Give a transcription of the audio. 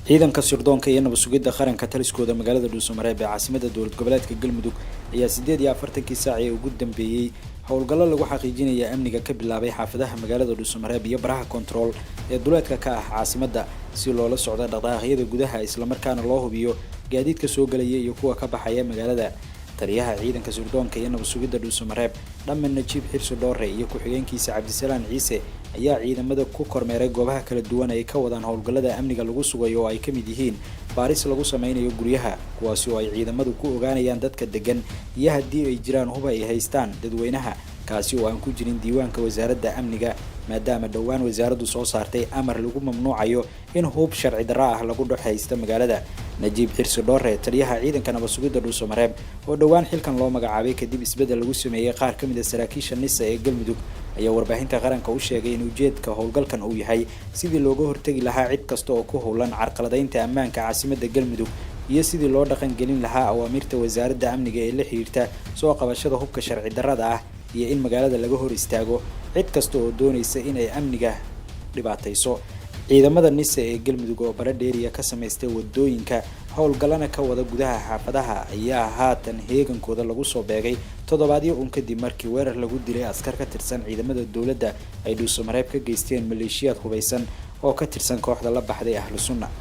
ciidanka sirdoonka iyo nabad sugidda qaranka taliskooda magaalada Dhuusamareeb ee caasimadda dowlad goboleedka Galmudug ayaa 48 saac ee ugu dambeeyay howlgallo lagu xaqiijinayo amniga ka bilaabay xaafadaha magaalada Dhuusamareeb iyo baraha control ee duleedka ka ah caasimadda si loola socdo dhaqdhaqaaqyada gudaha isla markaana loo hubiyo gaadiidka soo galaya iyo kuwa ka baxaya magaalada. taliyaha ciidanka sirdoonka iyo nabad sugidda Dhuusamareeb Dhammaan Najiib Xirso Dhoore iyo ku-xigeenkiisa Cabdisalaan Ciise ayaa ciidamada ku kormeeray goobaha kala duwan ay ka wadaan howlgallada amniga lagu sugayo oo ay ka mid yihiin baaris lagu sameynayo guryaha kuwaasi oo ay ciidamadu ku ogaanayaan dadka degan iyo haddii ay jiraan hub ay haystaan dadweynaha kaasi oo aan ku jirin diiwaanka wasaaradda amniga maadaama dhowaan wasaaraddu soo saartay amar lagu mamnuucayo in hub sharci darro ah lagu dhaxaysto magaalada. Najiib Xirso Dhoore taliyaha ciidanka nabad sugidda Dhuusamareeb oo dhowaan xilkan loo magacaabay kadib isbedel lagu sameeyay qaar ka mid ah saraakiisha NISA ee Galmudug ayaa warbaahinta qaranka u sheegay in ujeedka howlgalkan uu yahay sidii looga hortagi lahaa cid kasta oo ku howlan carqaladaynta ammaanka caasimadda Galmudug iyo sidii loo dhaqan gelin lahaa awaamirta wasaaradda amniga ee la xiriirta soo qabashada hubka sharci darrada ah iyo in magaalada laga hor istaago cid kasta oo doonaysa in ay amniga dhibaatayso. ciidamada NISA ee Galmudug oo baradheeriya ka sameystay wadooyinka howlgallana ka wada gudaha xaafadaha ayaa haatan heegankooda lagu soo beegay toddobaadyo kadib markii weerar lagu dilay askar ka tirsan ciidamada dowladda ay Dhuusamareeb ka geysteen maleeshiyaad hubeysan oo ka tirsan kooxda la baxday Ahlus Sunnah.